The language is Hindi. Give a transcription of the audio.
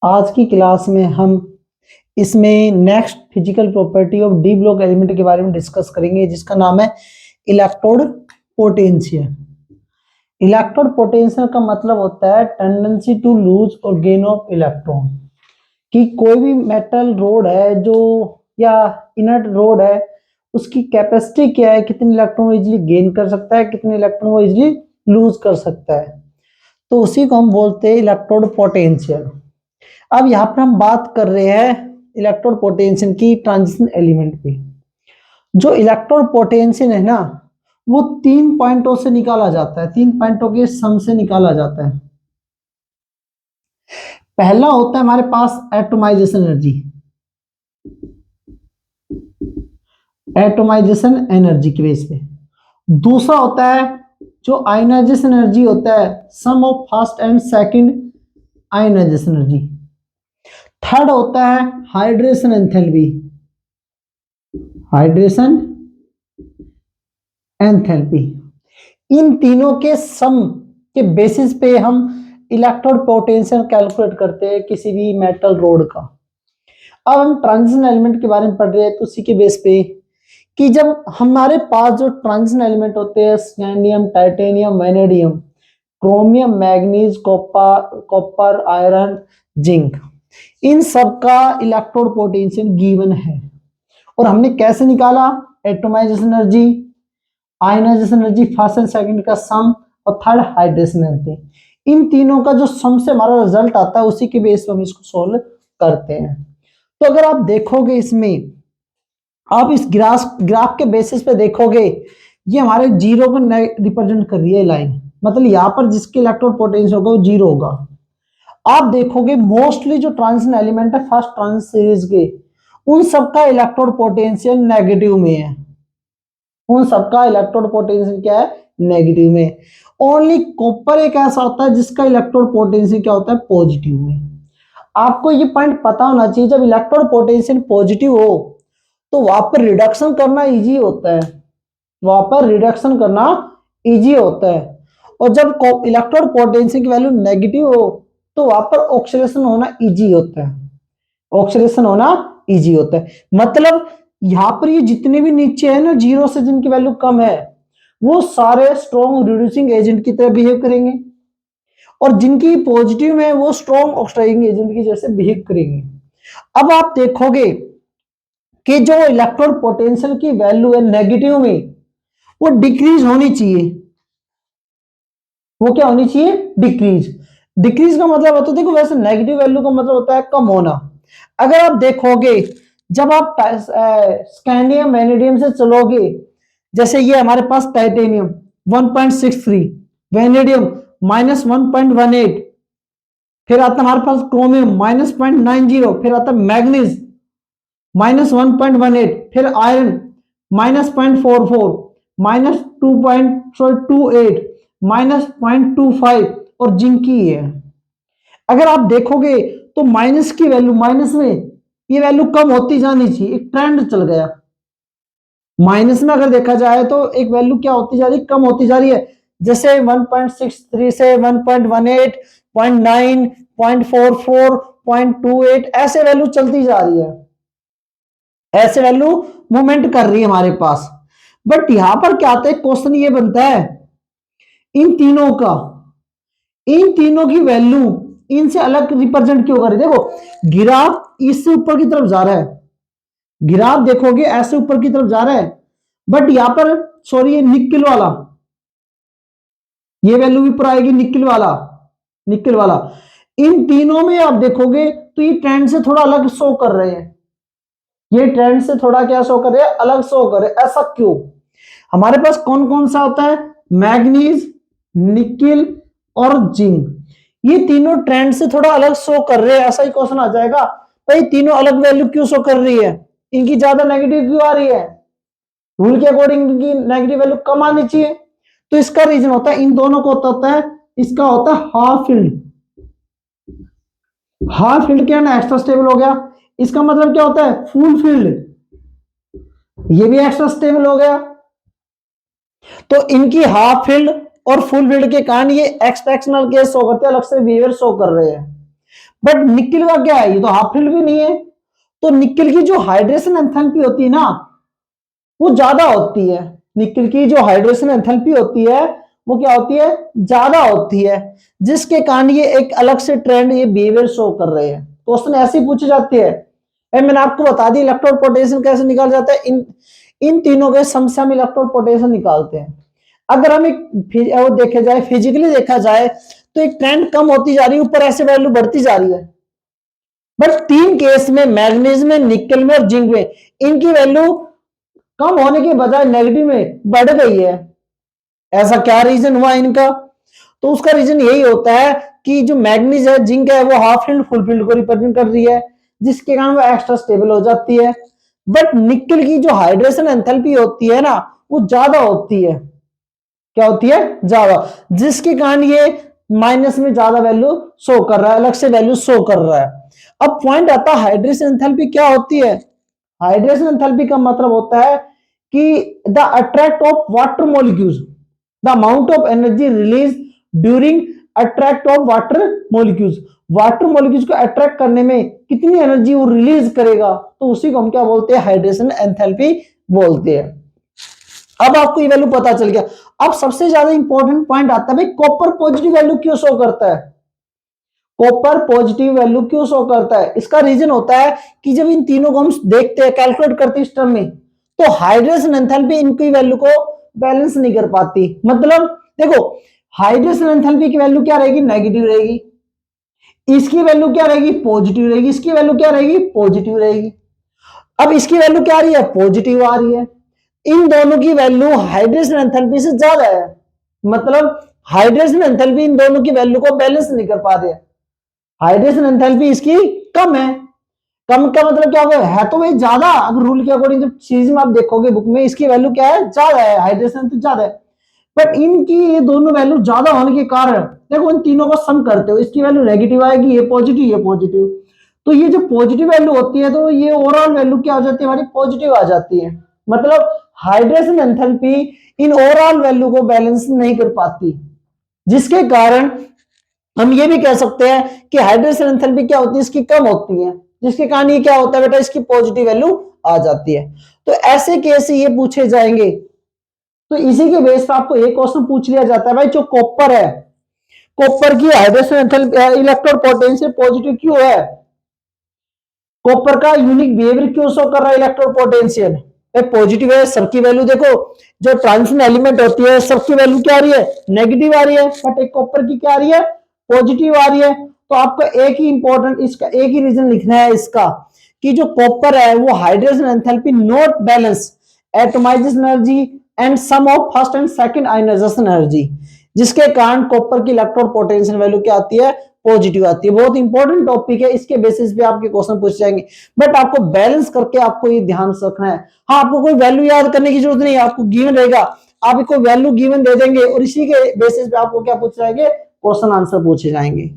आज की क्लास में हम इसमें next physical property of D block element के बारे में डिस्कस करेंगे, जिसका नाम है इलेक्ट्रोड पोटेंशियल। इलेक्ट्रोड पोटेंशियल का मतलब होता है टेंडेंसी टू लूज और गेन ऑफ इलेक्ट्रॉन। कि कोई भी मेटल रोड है जो या इनर्ट रोड है, उसकी कैपेसिटी क्या है, कितने इलेक्ट्रॉन वो इजिली गेन कर सकता है, कितने इलेक्ट्रॉन वो इजिली लूज कर सकता है। तो उसी को हम बोलते हैं इलेक्ट्रोड पोटेंशियल। अब यहाँ पर हम बात कर रहे हैं इलेक्ट्रोड पोटेंशियल की ट्रांजिशन एलिमेंट पे। जो इलेक्ट्रोड पोटेंशियल है ना, वो 3 पॉइंटों से निकाला जाता है, 3 पॉइंटों के सम से निकाला जाता है। पहला होता है हमारे पास एटोमाइजेशन एनर्जी, एटोमाइजेशन एनर्जी के बेस पे। दूसरा होता है जो आयनाइजेशन एनर्जी होता है, sum of first and second ionization energy. Third होता है हाइड्रेशन एंथैल्पी, हाइड्रेशन एंथैल्पी। इन तीनों के सम के बेसिस पे हम इलेक्ट्रोड पोटेंशियल कैलकुलेट करते हैं किसी भी मेटल रोड का। अब हम ट्रांजिशन एलिमेंट के बारे में पढ़ रहे हैं, तो उसी के बेस पे कि जब हमारे पास जो ट्रांजिशन एलिमेंट होते हैं, scandium, titanium, vanadium, chromium, manganese, copper, iron, zinc, इन सब का इलेक्ट्रोड पोटेंशियल गिवन है। और हमने कैसे निकाला? Atomization energy, ionization energy, first and second का सम, और थर्ड हाइड्रेशन एनर्जी। इन तीनों का जो सम से हमारा रिजल्ट आता है, उसी के बेस पर हम इसको सोल्व करते हैं। तो अगर आप देखोगे इसमें, आप इस ग्राफ के बेसिस पे देखोगे, ये हमारे जीरो को रिप्रेजेंट कर रही है लाइन, मतलब यहाँ पर जिसके इलेक्ट्रोड पोटेंशियल होगा वो जीरो होगा। आप देखोगे मोस्टली जो ट्रांजिशन एलिमेंट है फर्स्ट ट्रांजिशन सीरीज के, उन सबका इलेक्ट्रोड पोटेंशियल नेगेटिव में है, उन सबका इलेक्ट्रोड पोटेंशियल क्या है? नेगेटिव में। ओनली कॉपर एक ऐसा होता है जिसका इलेक्ट्रोड पोटेंशियल क्या होता है? पॉजिटिव में। आपको ये पॉइंट पता होना चाहिए, जब इलेक्ट्रोड पोटेंशियल पॉजिटिव हो तो वहां पर रिडक्शन करना इजी होता है, वहां पर रिडक्शन करना इजी होता है। और जब इलेक्ट्रोड पोटेंशियल की वैल्यू नेगेटिव हो तो वहां पर ऑक्सीडेशन होना इजी होता है, ऑक्सीडेशन होना इजी होता है। मतलब यहां पर ये जितने भी नीचे है ना जीरो से, जिनकी वैल्यू कम है, वो सारे स्ट्रॉन्ग रिड्यूसिंग एजेंट की तरह बिहेव करेंगे, और जिनकी पॉजिटिव में वो स्ट्रॉन्ग ऑक्सीडाइजिंग एजेंट की जैसे बिहेव करेंगे। अब आप देखोगे कि जो इलेक्ट्रोड पोटेंशियल की वैल्यू है नेगेटिव में, वो डिक्रीज होनी चाहिए। वो क्या होनी चाहिए? डिक्रीज। डिक्रीज का मतलब होता है, देखो वैसे नेगेटिव वैल्यू का मतलब होता है कम होना। अगर आप देखोगे, जब आप स्कैंडियम वैनेडियम से चलोगे, जैसे ये हमारे पास टाइटेनियम 1.63, वैनेडियम -1.18, फिर आता है हमारे पास क्रोमियम -0.90, फिर आता है मैग्नीज -1.18, फिर आयरन -0.44, -2.28, -0.25, और जिंक की है। अगर आप देखोगे तो माइनस की वैल्यू, माइनस में ये वैल्यू कम होती जानी चाहिए, एक ट्रेंड चल गया माइनस में। अगर देखा जाए तो एक वैल्यू क्या होती जा रही है? कम होती जा रही है। जैसे 1.63 से 1.18, 0.9, 0.44, 0.28, ऐसे वैल्यू चलती जा रही है, ऐसे वैल्यू मूवमेंट कर रही है हमारे पास। बट यहां पर क्या आता है, क्वेश्चन ये बनता है इन तीनों का, इन तीनों की वैल्यू इनसे अलग रिप्रेजेंट क्यों कर रही है? देखो ग्राफ इससे ऊपर की तरफ जा रहा है, ग्राफ देखोगे ऐसे ऊपर की तरफ जा रहा है, बट यहां पर सॉरी ये निकल वाला, ये वैल्यू भी ऊपर आएगी, निकल वाला, निकल वाला। इन तीनों में आप देखोगे तो ये ट्रेंड से थोड़ा अलग शो कर रहे हैं, ये ट्रेंड से थोड़ा क्या शो कर रहे हैं? अलग शो कर रहे हैं। ऐसा क्यों? हमारे पास कौन कौन सा होता है? मैग्नीज, निकिल और जिंक, ये तीनों ट्रेंड से थोड़ा अलग शो कर रहे हैं। ऐसा ही क्वेश्चन आ जाएगा, भाई तीनों अलग वैल्यू क्यों शो कर रही है, इनकी ज्यादा नेगेटिव क्यों आ रही है? रूल के अकॉर्डिंग इनकी नेगेटिव वैल्यू कम आनी चाहिए। तो इसका रीजन होता है, इन दोनों को होता है, इसका होता है हाफ फील्ड। हाफ फील्ड क्या ना एक्स्ट्रा स्टेबल हो गया, इसका मतलब क्या होता है? फुल फील्ड, ये भी एक्स्ट्रा स्टेबल हो गया। तो इनकी हाफ फील्ड और फुल फील्ड के कारण ये एक्सट्रैक्शनल केस शो करते हैं, अलग से बिहेवियर शो कर रहे हैं। बट निकिल का क्या है, ये तो हाफ फील्ड भी नहीं है, तो निकिल की जो हाइड्रेशन एंथैल्पी होती है ना वो ज्यादा होती है। निकिल की जो हाइड्रेशन एंथैल्पी होती है वो क्या होती है, ज्यादा होती है, जिसके कारण ये एक अलग से ट्रेंड, ये बिहेवियर शो कर रहे हैं। क्वेश्चन ऐसे पूछे जाते हैं। मैंने आपको बता दी इलेक्ट्रोड पोटेंशियल कैसे निकाल जाता है, इन तीनों के सम से हम इलेक्ट्रोड पोटेंशियल निकालते हैं। अगर हम एक वो देखे जाए, फिजिकली देखा जाए तो एक ट्रेंड कम होती जा रही है, ऊपर ऐसे वैल्यू बढ़ती जा रही है। बट तीन केस में, मैग्नीज में, निकल में और जिंक में, इनकी वैल्यू कम होने के बजाय नेगेटिव में बढ़ गई है। ऐसा क्या रीजन हुआ इनका, तो उसका रीजन यही होता है कि जो मैग्नीज है, जिंक है, वो हाफ फील्ड फुल फील्ड को रिप्रेजेंट कर रही है, जिसके कारण वो एक्स्ट्रा स्टेबल हो जाती है। बट निकल की जो हाइड्रेशन एंथैल्पी होती है ना वो ज्यादा होती है। क्या होती है, ज्यादा, जिसके कारण ये माइनस में ज्यादा वैल्यू शो कर रहा है, अलग से वैल्यू शो कर रहा है। अब पॉइंट आता है हाइड्रेशन एंथैल्पी क्या होती है। हाइड्रेशन एंथैल्पी का मतलब होता है कि the attract of water molecules, the amount of energy release during attract of water molecules, water molecules को अट्रैक्ट करने में कितनी एनर्जी वो रिलीज करेगा, तो उसी को हम क्या बोलते हैं, हाइड्रेशन एंथैल्पी बोलते हैं। अब आपको ये वैल्यू पता चल गया। अब सबसे ज्यादा इंपॉर्टेंट पॉइंट आता है, भाई कॉपर पॉजिटिव वैल्यू क्यों शो करता है, कॉपर पॉजिटिव वैल्यू क्यों शो करता है। इसका रीजन होता है कि जब इन तीनों को हम देखते हैं, कैलकुलेट करते हैं इस टर्म में, तो हाइड्रेशन एंथैल्पी इनकी वैल्यू को बैलेंस नहीं कर पाती। मतलब देखो, हाइड्रेशन एंथैल्पी की वैल्यू क्या रहेगी, नेगेटिव रहेगी, इसकी वैल्यू क्या रहेगी, पॉजिटिव रहेगी, इसकी वैल्यू क्या रहेगी, पॉजिटिव रहेगी। अब इसकी वैल्यू क्या आ रही है, पॉजिटिव आ रही है, इन दोनों की वैल्यू हाइड्रेशन एंथैल्पी से ज्यादा है। मतलब हाइड्रेशन एंथैल्पी इन दोनों की वैल्यू को बैलेंस नहीं कर पा रहे, हाइड्रेशन एंथैल्पी इसकी कम है। कम का मतलब क्या होगा, है तो वही ज्यादा, अब रूल के अकॉर्डिंग जब सीरीज में आप देखोगे बुक में, इसकी वैल्यू क्या है, ज्यादा है, हाइड्रेशन तो ज्यादा है। बट इनकी ये दोनों वैल्यू ज्यादा होने के कारण देखो इन तीनों को सम करते हो, इसकी वैल्यू नेगेटिव आएगी, ये पॉजिटिव, ये पॉजिटिव, तो ये जो पॉजिटिव वैल्यू होती है तो ये ओवरऑल वैल्यू क्या हो जाती है, हमारी पॉजिटिव आ जाती है। मतलब hydration enthalpy in overall value को बैलेंस नहीं कर पाती, जिसके कारण हम ये भी कह सकते हैं कि हाइड्रेशन एंथैल्पी क्या होती है, इसकी कम होती है, जिसके कारण ये क्या होता है बेटा, इसकी पॉजिटिव वैल्यू आ जाती है। तो ऐसे केस ये पूछे जाएंगे। तो इसी के बेस पर आपको एक क्वेश्चन पूछ लिया जाता है, भाई जो कॉपर है, कॉपर की hydration enthalpy, electrode potential positive क्यों है, कॉपर का यूनिक बिहेवियर क्यों शो कर रहा है इलेक्ट्रोड पोटेंशियल, पॉजिटिव है, सबकी वैल्यू देखो, जो ट्रांजिशन एलिमेंट होती है सबकी वैल्यू क्या आ रही है, नेगेटिव आ रही है, बट एक कॉपर की क्या आ रही है, पॉजिटिव आ रही है। तो आपको एक ही इंपॉर्टेंट, इसका एक ही रीजन लिखना है इसका, कि जो कॉपर है वो hydrogen enthalpy not balance atomization energy and sum of first and second ionization energy, जिसके कारण कॉपर की इलेक्ट्रोड पोटेंशियल वैल्यू क्या आती है, पॉजिटिव आती है। बहुत इंपॉर्टेंट टॉपिक है, इसके बेसिस पे आपके क्वेश्चन पूछ जाएंगे, बट आपको बैलेंस करके आपको ये ध्यान से रखना है। हाँ, आपको कोई वैल्यू याद करने की जरूरत नहीं है, आपको गिवन रहेगा, आप इसको वैल्यू गिवन दे देंगे और इसी के बेसिस पे आपको क्या पूछ जाएंगे, क्वेश्चन आंसर पूछे जाएंगे।